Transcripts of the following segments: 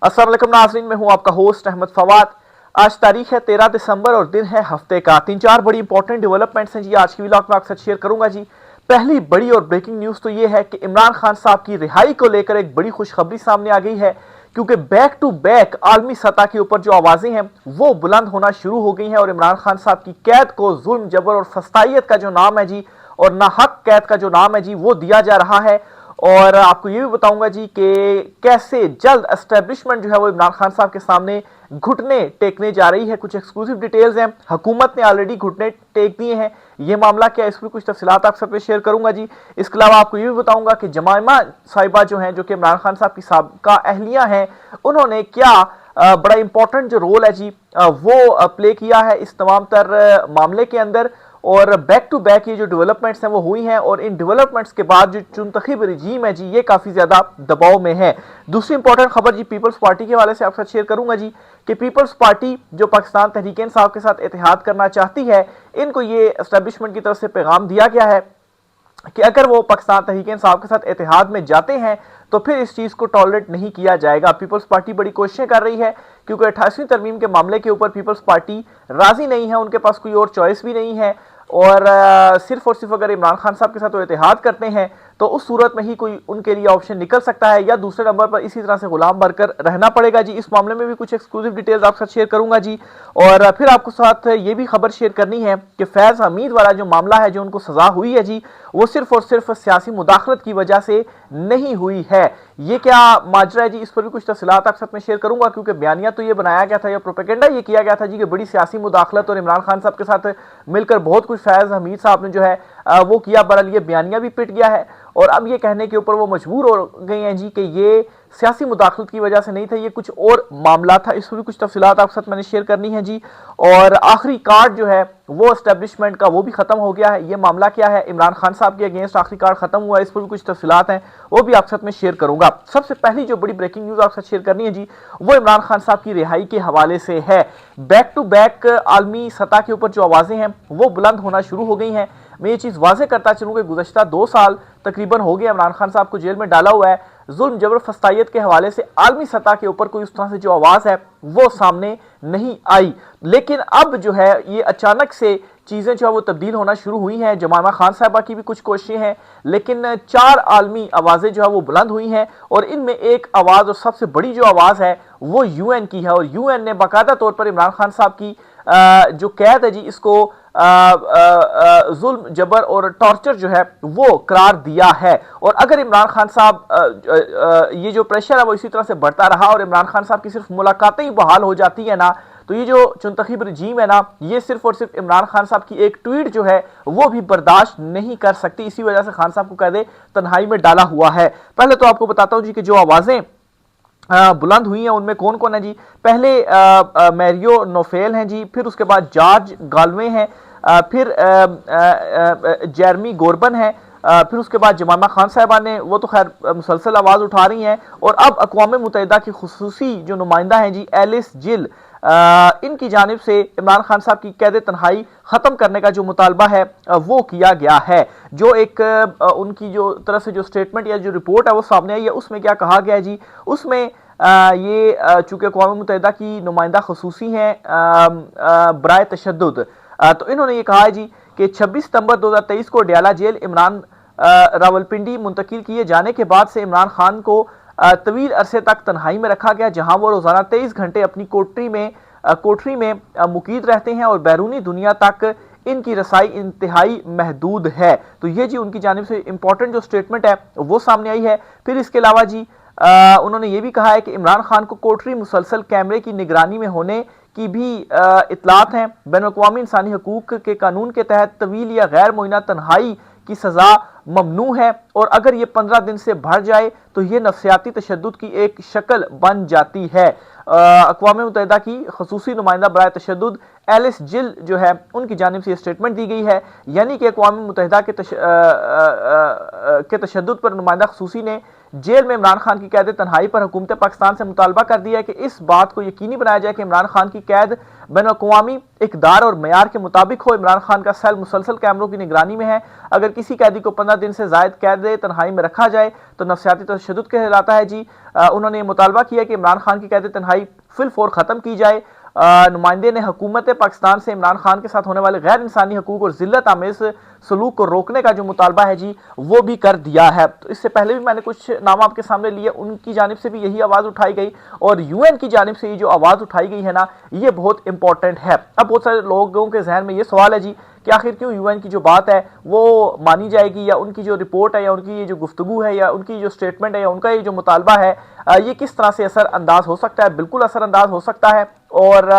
अस्सलाम वालेकुम नाज़रीन, मैं हूं आपका होस्ट अहमद फवाद। आज तारीख है 13 दिसंबर और दिन है हफ्ते का। 3-4 बड़ी इंपॉर्टेंट डेवलपमेंट्स हैं जी आज की व्लॉग में आपके साथ शेयर करूंगा जी। पहली बड़ी और ब्रेकिंग न्यूज़ तो ये है कि इमरान खान साहब की रिहाई को लेकर एक बड़ी खुशखबरी सामने आ गई है, क्योंकि बैक टू बैक आलमी सतह के ऊपर जो आवाज़ें हैं वो बुलंद होना शुरू हो गई हैं और इमरान खान साहब की कैद को जुल्म, जबर और फस्तायत का जो नाम है जी, और नाहक कैद का जो नाम है जी, वो दिया जा रहा है। और आपको ये भी बताऊंगा जी कि कैसे जल्द एस्टेब्लिशमेंट जो है वो इमरान खान साहब के सामने घुटने टेकने जा रही है। कुछ एक्सक्लूसिव डिटेल्स हैं, हुकूमत ने ऑलरेडी घुटने टेक दिए हैं। ये मामला क्या है, इस पर कुछ तफसीलात आपके साथ शेयर करूंगा जी। इसके अलावा आपको ये भी बताऊंगा कि जमाइमा साहिबा जो हैं, जो कि इमरान खान साहब की साबिका अहलिया हैं, उन्होंने क्या बड़ा इंपॉर्टेंट जो रोल है जी वो प्ले किया है इस तमाम तर मामले के अंदर। और बैक टू बैक ये जो डेवलपमेंट्स हैं वो हुई हैं, और इन डेवलपमेंट्स के बाद जो चुनतखीब रजीम है जी, ये काफ़ी ज़्यादा दबाव में है। दूसरी इंपॉर्टेंट खबर जी पीपल्स पार्टी के हवाले से आपके साथ शेयर करूंगा जी कि पीपल्स पार्टी जो पाकिस्तान तहरीक इंसाफ के साथ इत्तेहाद करना चाहती है, इनको ये एस्टेब्लिशमेंट की तरफ से पैगाम दिया गया है कि अगर वो पाकिस्तान तहरीक इंसाफ के साथ इत्तेहाद में जाते हैं तो फिर इस चीज़ को टॉलरेट नहीं किया जाएगा। पीपल्स पार्टी बड़ी कोशिशें कर रही है, क्योंकि 28वीं तरमीम के मामले के ऊपर पीपल्स पार्टी राजी नहीं है, उनके पास कोई और चॉइस भी नहीं है। और सिर्फ और सिर्फ अगर इमरान खान साहब के साथ वो इत्तेहाद करते हैं तो उस सूरत में ही कोई उनके लिए ऑप्शन निकल सकता है, या दूसरे नंबर पर इसी तरह से गुलाम बनकर रहना पड़ेगा जी। इस मामले में भी कुछ एक्सक्लूसिव डिटेल्स आपके साथ शेयर करूंगा जी। और फिर आपको साथ ये भी खबर शेयर करनी है कि फैज हमीद वाला जो मामला है, जो उनको सजा हुई है जी, वो सिर्फ और सिर्फ सियासी मुदाखलत की वजह से नहीं हुई है। ये क्या माजरा है जी, इस पर भी कुछ तफसीलात आपके साथ में शेयर करूंगा, क्योंकि बयानिया तो ये बनाया गया था या प्रोपेगेंडा ये किया गया था जी कि बड़ी सियासी मुदाखलत और इमरान खान साहब के साथ मिलकर बहुत कुछ फैज हमीद साहब ने जो है वो किया। बहरहाल ये बयानिया भी पिट गया है और अब ये कहने के ऊपर वो मजबूर हो गए हैं जी कि ये सियासी मुदाखलत की वजह से नहीं था, ये कुछ और मामला था। इस पर भी कुछ तफसीलात आपके साथ मैंने शेयर करनी है जी। और आखिरी कार्ड जो है वो एस्टेब्लिशमेंट का वो भी खत्म हो गया है। ये मामला क्या है, इमरान खान साहब के अगेंस्ट आखिरी कार्ड खत्म हुआ है, इस पर भी कुछ तफसीलात हैं, वो भी आपके साथ में शेयर करूंगा। सबसे पहली जो बड़ी ब्रेकिंग न्यूज आपके साथ शेयर करनी है जी, वो इमरान खान साहब की रिहाई के हवाले से है। बैक टू बैक आलमी सतह के ऊपर जो आवाजें हैं वो बुलंद होना शुरू हो गई हैं। मैं ये चीज़ वाजे करता चलूँ कि गुज़श्ता 2 साल तकरीबन हो गया इमरान खान साहब को जेल में डाला हुआ है। जुल्म जबर फस्तायत के हवाले से आलमी सतह के ऊपर कोई उस तरह से जो आवाज़ है वो सामने नहीं आई, लेकिन अब जो है ये अचानक से चीज़ें जो है वो तब्दील होना शुरू हुई हैं। जमाइमा खान साहबा की भी कुछ कोशिशें हैं, लेकिन 4 आलमी आवाज़ें जो है वो बुलंद हुई हैं, और इनमें एक आवाज़ और सबसे बड़ी जो आवाज़ है वो यूएन की है। और यूएन ने बाकायदा तौर पर इमरान खान साहब की जो कैद है जी, इसको जुल्म जबर और टॉर्चर जो है वो करार दिया है। और अगर इमरान खान साहब ये जो प्रेशर है वो इसी तरह से बढ़ता रहा और इमरान खान साहब की सिर्फ मुलाकातें ही बहाल हो जाती है ना, तो ये जो चुनतखीब रजीम है ना, ये सिर्फ और सिर्फ इमरान खान साहब की एक ट्वीट जो है वो भी बर्दाश्त नहीं कर सकती। इसी वजह से खान साहब को कहते तन्हाई में डाला हुआ है। पहले तो आपको बताता हूं जी कि जो आवाजें बुलंद हुई हैं उनमें कौन कौन है जी। पहले मैरियो नोफेल हैं जी, फिर उसके बाद जॉर्ज गालवे हैं, फिर जेरमी गोरबन है, फिर उसके बाद जमाइमा खान साहबा ने, वो तो खैर मुसलसल आवाज़ उठा रही हैं। और अब अक़वाम मुत्तहिदा की खुसूसी जो नुमाइंदा हैं जी, एलिस जिल, इनकी जानिब से इमरान खान साहब की कैद तन्हाई ख़त्म करने का जो मुतालबा है वो किया गया है। जो एक उनकी जो तरफ से जो स्टेटमेंट या जो रिपोर्ट है वो सामने आई है, उसमें क्या कहा गया है जी, उसमें ये चूँकि अक़वाम मुत्तहिदा की नुमाइंदा खुसूसी हैं बराए तशद्दुद, तो इन्होंने ये कहा है जी कि 26 सितंबर 2023 को डयाला जेल इमरान रावलपिंडी मुंतकिल किए जाने के बाद से इमरान खान को तवील अरसे तक तन्हाई में रखा गया, जहां वो रोजाना 23 घंटे अपनी कोठरी में मुकीद रहते हैं और बैरूनी दुनिया तक इनकी रसाई इंतहाई महदूद है। तो ये जी उनकी जानिब से इंपॉर्टेंट जो स्टेटमेंट है वो सामने आई है। फिर इसके अलावा जी उन्होंने ये भी कहा है कि इमरान खान को कोठरी मुसलसल कैमरे की निगरानी में होने की भी इतलात हैं। बैनुल-अक़वामी इंसानी हकूक़ के कानून के तहत तवील या गैर मुअय्यना तन्हाई की सज़ा ममनू है, और अगर ये 15 दिन से बढ़ जाए तो ये नफ्सियाती तशद्दुद की एक शक्ल बन जाती है। अक़वाम मुत्तहिदा की ख़ुसूसी नुमाइंदा बराए तशद्दुद एलिस जिल जो है उनकी जानिब से स्टेटमेंट दी गई है, यानी कि अक़वाम मुत्तहिदा के तशद्दुद पर नुमाइंदा ख़ुसूसी ने जेल में इमरान खान की कैद तन्हाई पर हुकूमत पाकिस्तान से मुतालबा कर दिया है कि इस बात को यकीनी बनाया जाए कि इमरान खान की कैद बैनुल-अक़वामी इक़दार और मयार के मुताबिक हो। इमरान खान का सेल मुसलसल कैमरों की निगरानी में है। अगर किसी कैदी को 15 दिन से ज़ायद कैद तन्हाई में रखा जाए तो नफ्सियाती तशद्दुद कहलाता है जी। उन्होंने मुतालबा किया कि इमरान खान की कैद तन्हाई फिलफौर ख़त्म की जाए। नुमाइंदे ने हुकूमत पाकिस्तान से इमरान खान के साथ होने वाले गैर इंसानी हकूक और जिल्लत आमेज सलूक को रोकने का जो मुतालबा है जी वो भी कर दिया है। तो इससे पहले भी मैंने कुछ नाम आपके सामने लिए, उनकी जानिब से भी यही आवाज़ उठाई गई और यूएन की जानिब से ये जो आवाज़ उठाई गई है ना, ये बहुत इंपॉर्टेंट है। अब बहुत सारे लोगों के जहन में ये सवाल है जी कि आखिर क्यों यूएन की जो बात है वो मानी जाएगी, या उनकी जो रिपोर्ट है या उनकी ये जो गुफ्तगू है या उनकी जो स्टेटमेंट है या उनका ये जो मुतालबा है ये किस तरह से असर अंदाज हो सकता है। बिल्कुल असर अंदाज हो सकता है। और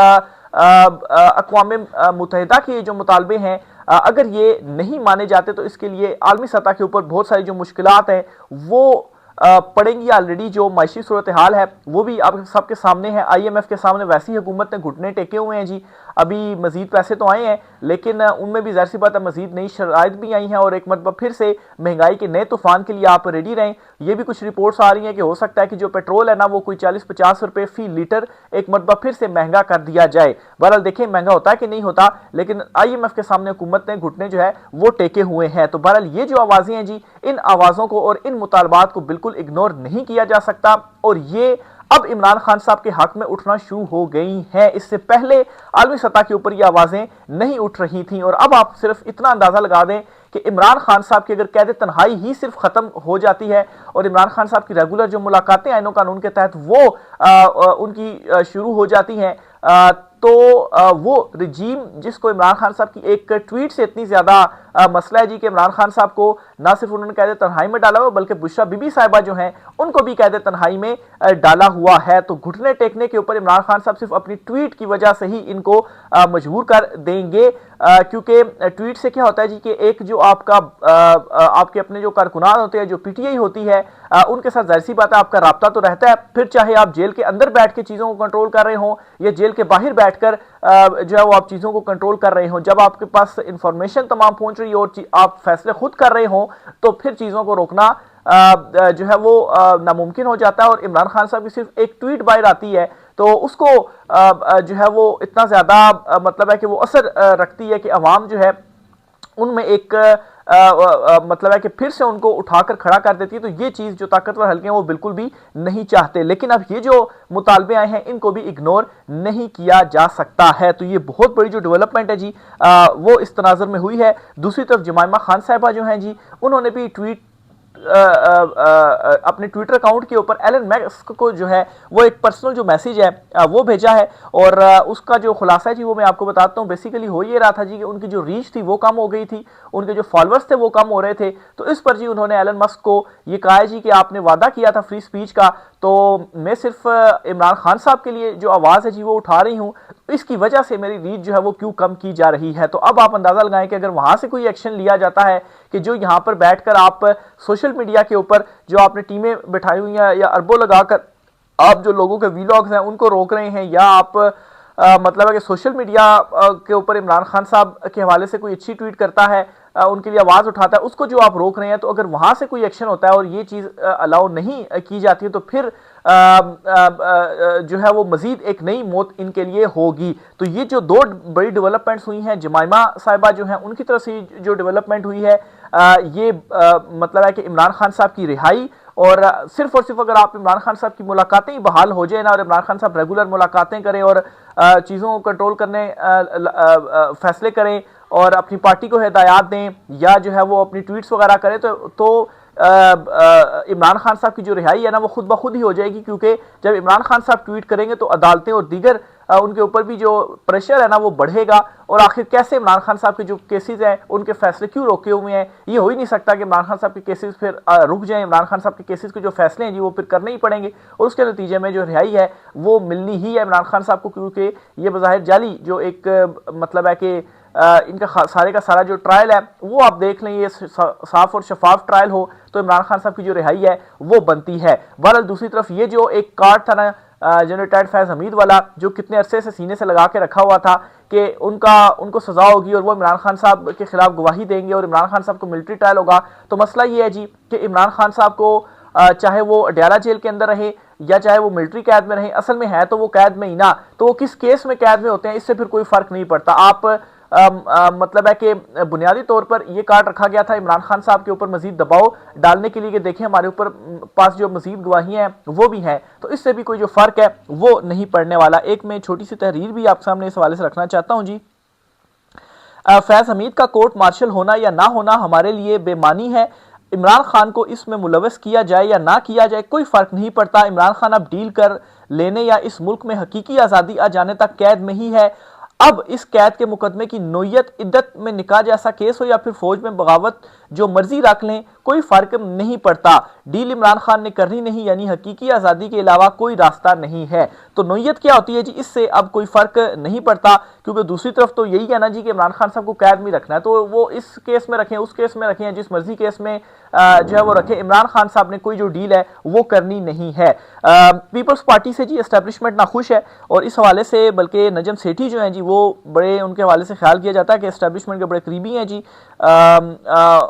अक़वाम मुत्तहिदा के जो मुतालबे हैं अगर ये नहीं माने जाते तो इसके लिए आलमी सतह के ऊपर बहुत सारी जो मुश्किलात हैं वो पड़ेंगी। ऑलरेडी जो माशी सूरत हाल है वो भी आप सबके सामने है। IMF के सामने वैसी हुकूमत ने घुटने टेके हुए हैं जी। अभी मजीद पैसे तो आए हैं लेकिन उनमें भी ज़ाहिर सी बात है मजीद नई शराइत भी आई हैं और एक मरतबा फिर से महंगाई के नए तूफान के लिए आप रेडी रहें। ये भी कुछ रिपोर्ट्स आ रही हैं कि हो सकता है कि जो पेट्रोल है ना वो कोई 40-50 रुपये फी लीटर एक मरतबा फिर से महंगा कर दिया जाए। बहरहाल देखें महंगा होता है कि नहीं होता, लेकिन IMF के सामने हुकूमत ने घुटने जो है वो टेके हुए हैं। तो बहरहाल ये जो आवाज़ें हैं जी, इन आवाज़ों को और इन मुतालबात को बिल्कुल इग्नोर नहीं किया जा सकता और ये अब इमरान खान साहब के हक में उठना शुरू हो गई हैं। इससे पहले आलमी सतह के ऊपर ये आवाज़ें नहीं उठ रही थीं और अब आप सिर्फ इतना अंदाज़ा लगा दें कि इमरान खान साहब की अगर कैद तन्हाई ही सिर्फ ख़त्म हो जाती है और इमरान खान साहब की रेगुलर जो मुलाकातें आईनो कानून के तहत वो उनकी शुरू हो जाती हैं तो वो रजीम जिसको इमरान खान साहब की एक ट्वीट से इतनी ज़्यादा मसला है जी कि इमरान खान साहब को ना सिर्फ उन्होंने कैद तन्हाई में डाला हुआ बल्कि बुशरा बीबी साहिबा जो हैं उनको भी कैद तन्हाई में डाला हुआ है। तो घुटने टेकने के ऊपर इमरान खान साहब सिर्फ अपनी ट्वीट की वजह से ही इनको मजबूर कर देंगे क्योंकि ट्वीट से क्या होता है जी कि एक जो आपके अपने जो कारकुनान होते हैं, जो PTI होती है, उनके साथ जाहिर सी बात है आपका राब्ता तो रहता है। फिर चाहे आप जेल के अंदर बैठ के चीज़ों को कंट्रोल कर रहे हों या जेल के बाहर बैठकर जो है वो आप चीज़ों को कंट्रोल कर रहे हों, जब आपके पास इंफॉर्मेशन तमाम पहुंच रही हो और आप फैसले खुद कर रहे हों तो फिर चीज़ों को रोकना जो है वो नामुमकिन हो जाता है। और इमरान खान साहब की सिर्फ एक ट्वीट बाहर आती है तो उसको जो है वो इतना ज़्यादा मतलब है कि वो असर रखती है कि अवाम जो है उनमें एक मतलब है कि फिर से उनको उठाकर खड़ा कर देती है। तो ये चीज़ जो ताकतवर हल्के हैं वो बिल्कुल भी नहीं चाहते, लेकिन अब ये जो मुतालबे आए हैं इनको भी इग्नोर नहीं किया जा सकता है। तो ये बहुत बड़ी जो डेवलपमेंट है जी वो इस तनाज़ुर में हुई है। दूसरी तरफ जमाइमा खान साहिबा जो हैं जी उन्होंने भी ट्वीट अपने ट्विटर अकाउंट के ऊपर एलन मस्क को जो है वो एक पर्सनल जो मैसेज है वो भेजा है और उसका जो खुलासा है जी वो मैं आपको बताता हूँ। बेसिकली हो ये रहा था जी कि उनकी जो रीच थी वो कम हो गई थी, उनके जो फॉलोअर्स थे वो कम हो रहे थे। तो इस पर जी उन्होंने एलन मस्क को ये कहा है जी कि आपने वादा किया था फ्री स्पीच का, तो मैं सिर्फ इमरान खान साहब के लिए जो आवाज़ है जी वो उठा रही हूँ, इसकी वजह से मेरी रीच जो है वो क्यों कम की जा रही है। तो अब आप अंदाज़ा लगाएं कि अगर वहाँ से कोई एक्शन लिया जाता है कि जो यहाँ पर बैठकर आप सोशल मीडिया के ऊपर जो आपने टीमें बिठाई हुई हैं या अरबों लगाकर आप जो लोगों के वीलॉग्स हैं उनको रोक रहे हैं, या आप मतलब है कि सोशल मीडिया के ऊपर इमरान खान साहब के हवाले से कोई अच्छी ट्वीट करता है, उनके लिए आवाज़ उठाता है, उसको जो आप रोक रहे हैं, तो अगर वहाँ से कोई एक्शन होता है और ये चीज़ अलाउ नहीं की जाती है तो फिर जो है वो मज़ीद एक नई मौत इनके लिए होगी। तो ये जो दो बड़ी डेवलपमेंट्स हुई हैं, जमाइमा साहिबा जो हैं उनकी तरफ से जो डेवलपमेंट हुई है ये मतलब है कि इमरान खान साहब की रिहाई, और सिर्फ अगर आप इमरान खान साहब की मुलाकातें ही बहाल हो जाए ना और इमरान खान साहब रेगुलर मुलाकातें करें और चीज़ों को कंट्रोल करने फैसले करें और अपनी पार्टी को हिदायत दें या जो है वो अपनी ट्वीट्स वगैरह करें तो इमरान खान साहब की जो रिहाई है ना वो खुद ब खुद ही हो जाएगी, क्योंकि जब इमरान खान साहब ट्वीट करेंगे तो अदालतें और दीगर उनके ऊपर भी जो प्रेशर है ना वो बढ़ेगा। और आखिर कैसे इमरान खान साहब के जो केसेस हैं उनके फैसले क्यों रोके हुए हैं, ये हो ही नहीं सकता कि इमरान खान साहब के केसेस फिर रुक जाएं। इमरान खान साहब के केसेस के जो फैसले हैं जी वो फिर करने ही पड़ेंगे और उसके नतीजे में जो रिहाई है वो मिलनी ही है इमरान खान साहब को, क्योंकि ये बज़ाहिर जाली जो एक मतलब है कि इनका सारे का सारा जो ट्रायल है वो आप देख लें, ये साफ और शफाफ ट्रायल हो तो इमरान खान साहब की जो रिहाई है वो बनती है। बहरहाल दूसरी तरफ ये जो एक कार्ड था ना जनरल टाइड फैज हमीद वाला, जो कितने अरसे से सीने से लगा के रखा हुआ था कि उनको सजा होगी और वो इमरान खान साहब के खिलाफ गवाही देंगे और इमरान खान साहब को मिलिट्री ट्रायल होगा, तो मसला ये है जी कि इमरान खान साहब को चाहे वो अडयाला जेल के अंदर रहे या चाहे वो मिलिट्री कैद में रहे, असल में है तो वो कैद में ही ना, तो वो किस केस में कैद में होते हैं इससे फिर कोई फर्क नहीं पड़ता। आप मतलब है कि बुनियादी तौर पर यह कार्ड रखा गया था इमरान खान साहब के ऊपर मजीद दबाव डालने के लिए कि देखिए हमारे ऊपर पास जो मजीद गवाहियां हैं वो भी हैं, तो इससे भी कोई जो फर्क है वो नहीं पड़ने वाला। एक मैं छोटी सी तहरीर भी आप सामने इस हवाले से रखना चाहता हूं जी। फैज हमीद का कोर्ट मार्शल होना या ना होना हमारे लिए बेमानी है। इमरान खान को इसमें मुलवस किया जाए या ना किया जाए कोई फर्क नहीं पड़ता। इमरान खान अब डील कर लेने या इस मुल्क में हकीकी आज़ादी आ जाने तक कैद में ही है। अब इस कैद के मुकदमे की नोयत इद्दत में निकाह जैसा केस हो या फिर फौज में बगावत, जो मर्जी रख लें कोई फर्क नहीं पड़ता। डील इमरान खान ने करनी नहीं, यानी हकीकी आज़ादी के अलावा कोई रास्ता नहीं है। तो नोयत क्या होती है जी, इससे अब कोई फर्क नहीं पड़ता, क्योंकि दूसरी तरफ तो यही है ना जी कि इमरान खान साहब को कैद में रखना है, तो वो इस केस में रखें, उस केस में रखें, जिस मर्जी केस में जो है वो रखें, इमरान खान साहब ने कोई जो डील है वो करनी नहीं है। पीपल्स पार्टी से जी एस्टेब्लिशमेंट नाखुश है, और इस हवाले से बल्कि नजम सेठी जो हैं जी वो बड़े, उनके हवाले से ख्याल किया जाता है कि एस्टेब्लिशमेंट के बड़े करीबी हैं जी।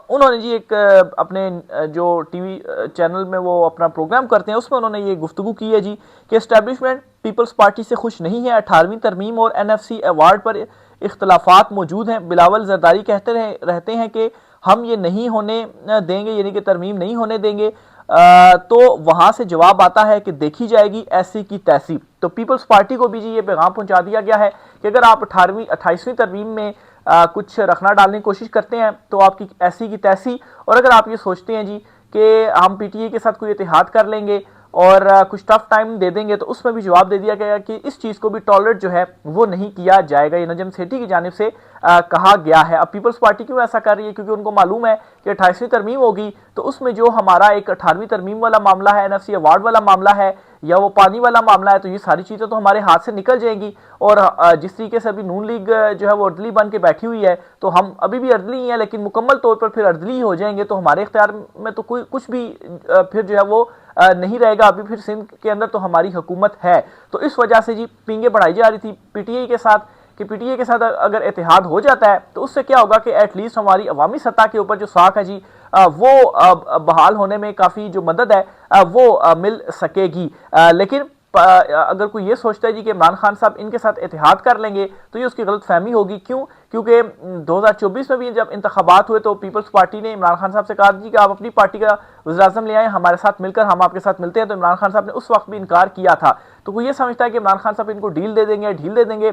उन्होंने जी एक अपने जो टीवी चैनल में वो अपना प्रोग्राम करते हैं उसमें उन्होंने ये गुफ्तगू की है जी कि एस्टेब्लिशमेंट पीपल्स पार्टी से खुश नहीं है। 18वीं तरमीम और NFC अवार्ड पर इख्तलाफात मौजूद हैं। बिलावल जरदारी कहते रहते हैं कि हम ये नहीं होने देंगे, यानी कि तरमीम नहीं होने देंगे। तो वहां से जवाब आता है कि देखी जाएगी ऐसी की तैसी। तो पीपल्स पार्टी को भी जी ये पैगाम पहुंचा दिया गया है कि अगर आप 28वीं तरमीम में कुछ रखना डालने की कोशिश करते हैं तो आपकी ऐसी की तैसी, और अगर आप ये सोचते हैं जी कि हम PTA के साथ कोई इत्तेहाद कर लेंगे और कुछ टफ टाइम दे देंगे, तो उसमें भी जवाब दे दिया गया कि इस चीज़ को भी टॉलरेट जो है वो नहीं किया जाएगा। ये नजम सेठी की जानिब से कहा गया है। अब पीपल्स पार्टी क्यों ऐसा कर रही है, क्योंकि उनको मालूम है कि 28वीं तरमीम होगी तो उसमें जो हमारा एक 18वीं तरमीम वाला मामला है, NFC अवार्ड वाला मामला है या वो पानी वाला मामला है, तो ये सारी चीज़ें तो हमारे हाथ से निकल जाएंगी। और जिस तरीके से अभी नून लीग जो है वो अर्दली बन के बैठी हुई है, तो हम अभी भी अर्दली ही हैं लेकिन मुकम्मल तौर पर फिर अर्दली हो जाएंगे, तो हमारे इख्तियार में तो कोई कुछ भी फिर जो है वो नहीं रहेगा। अभी फिर सिंध के अंदर तो हमारी हुकूमत है। तो इस वजह से जी पींगे बढ़ाई जा रही थी PTA के साथ कि PTA के साथ अगर इत्तेहाद हो जाता है तो उससे क्या होगा कि एटलीस्ट हमारी अवामी सतह के ऊपर जो साख है जी वो बहाल होने में काफ़ी जो मदद है वो मिल सकेगी। लेकिन अगर कोई ये सोचता है जी कि इमरान खान साहब इनके साथ इत्तेहाद कर लेंगे तो ये उसकी गलत फहमी होगी। क्यों? क्योंकि 2024 में भी जब इंतखाबात हुए तो पीपल्स पार्टी ने इमरान खान साहब से कहा जी कि आप अपनी पार्टी का वज़ीर-ए-आज़म ले आए, हमारे साथ मिलकर हम आपके साथ मिलते हैं, तो इमरान खान साहब ने उस वक्त भी इनकार किया था। तो कोई ये समझता है कि इमरान खान साहब इनको ढील दे देंगे,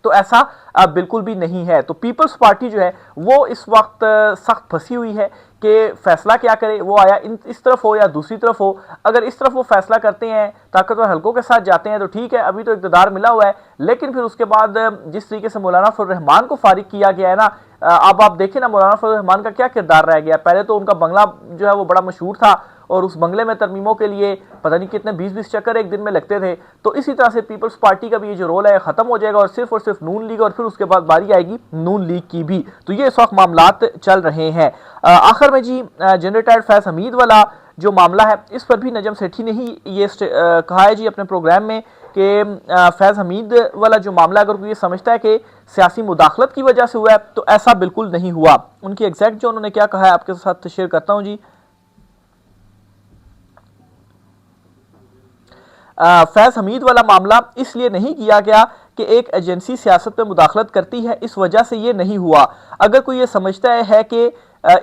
तो ऐसा बिल्कुल भी नहीं है। तो पीपल्स पार्टी जो है वो इस वक्त सख्त फंसी हुई है कि फैसला क्या करे, वो आया इस तरफ हो या दूसरी तरफ हो। अगर इस तरफ वो फैसला करते हैं, ताकतवर हलकों के साथ जाते हैं तो ठीक है, अभी तो इक़्तिदार मिला हुआ है, लेकिन फिर उसके बाद जिस तरीके से मौलाना फजल रहमान को फारिग किया गया है ना, अब आप देखें ना मौलाना फजल रहमान का क्या किरदार रह गया। पहले तो उनका बंगला जो है वो बड़ा मशहूर था और उस बंगले में तरमीमों के लिए पता नहीं कितने 20-20 चक्कर एक दिन में लगते थे। तो इसी तरह से पीपल्स पार्टी का भी ये जो रोल है खत्म हो जाएगा और सिर्फ नून लीग, और फिर उसके बाद बारी आएगी नून लीग की भी। तो ये इस वक्त मामलात चल रहे हैं। आखिर में जी जनरेटेड फैज हमीद वाला जो मामला है इस पर भी नजम सेठी ने ही ये कहा है जी अपने प्रोग्राम में कि फैज हमीद वाला जो मामला, अगर कोई ये समझता है कि सियासी मुदाखलत की वजह से हुआ है तो ऐसा बिल्कुल नहीं हुआ। उनकी एग्जैक्ट जो उन्होंने क्या कहा है आपके साथ शेयर करता हूं जी। फैज हमीद वाला मामला इसलिए नहीं किया गया कि एक एजेंसी सियासत में मुदाखलत करती है, इस वजह से ये नहीं हुआ। अगर कोई ये समझता है कि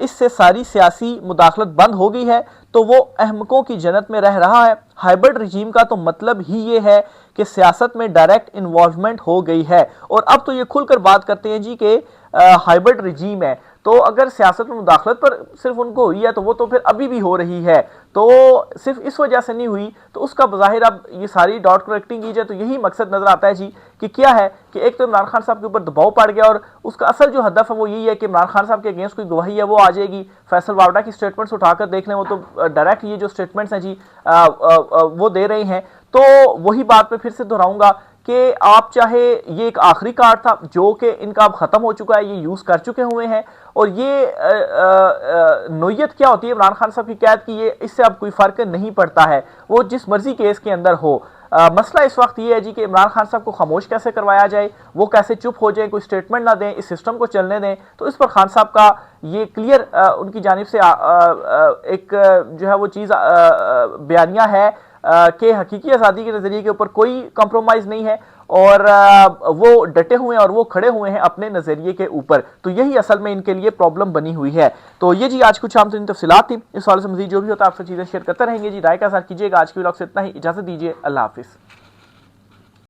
इससे सारी सियासी मुदाखलत बंद हो गई है तो वो अहमकों की जन्नत में रह रहा है। हाइब्रिड रजीम का तो मतलब ही ये है कि सियासत में डायरेक्ट इन्वॉल्वमेंट हो गई है। और अब तो ये खुलकर बात करते हैं जी कि हाइब्रिड रजीम है, तो अगर सियासत में मुदाखलत पर सिर्फ उनको हुई है तो वो तो फिर अभी भी हो रही है, तो सिर्फ इस वजह से नहीं हुई। तो उसका बज़ाहिर अब ये सारी डॉट कनेक्टिंग की जाए तो यही मकसद नजर आता है जी कि क्या है कि एक तो इमरान खान साहब के ऊपर दबाव पड़ गया और उसका असल जो हदफ है वो यही है कि इमरान खान साहब के अगेंस्ट कोई गवाही है वो आ जाएगी। फैसल वावड़ा की स्टेटमेंट्स उठाकर देख लें, वो तो डायरेक्ट ये जो स्टेटमेंट्स हैं जी वो दे रहे हैं। तो वही बात मैं फिर से दोहराऊंगा कि आप चाहे ये एक आखिरी कार्ड था जो कि इनका अब ख़त्म हो चुका है, ये यूज़ कर चुके हुए हैं, और ये नोयत क्या होती है इमरान खान साहब की कैद की, ये इससे अब कोई फ़र्क नहीं पड़ता है, वो जिस मर्जी केस के अंदर हो। मसला इस वक्त ये है जी कि इमरान खान साहब को खामोश कैसे करवाया जाए, वो कैसे चुप हो जाए, कोई स्टेटमेंट ना दें, इस सिस्टम को चलने दें। तो इस पर खान साहब का ये क्लियर उनकी जानिब से एक जो है वो चीज़ बयानिया है कि हकीकी आज़ादी के नज़रिए के ऊपर कोई कंप्रोमाइज़ नहीं है और वो डटे हुए हैं और वो खड़े हुए हैं अपने नज़रिए के ऊपर। तो यही असल में इनके लिए प्रॉब्लम बनी हुई है। तो ये जी आज कुछ आम तरीन तफसीलात थी। इस सवाल से मज़ीद जो भी होता है आपसे चीज़ें शेयर करते रहेंगे जी। राय का साथ कीजिएगा। आज की व्लॉग से इतना ही, इजाज़त दीजिए। अल्लाह हाफिज़।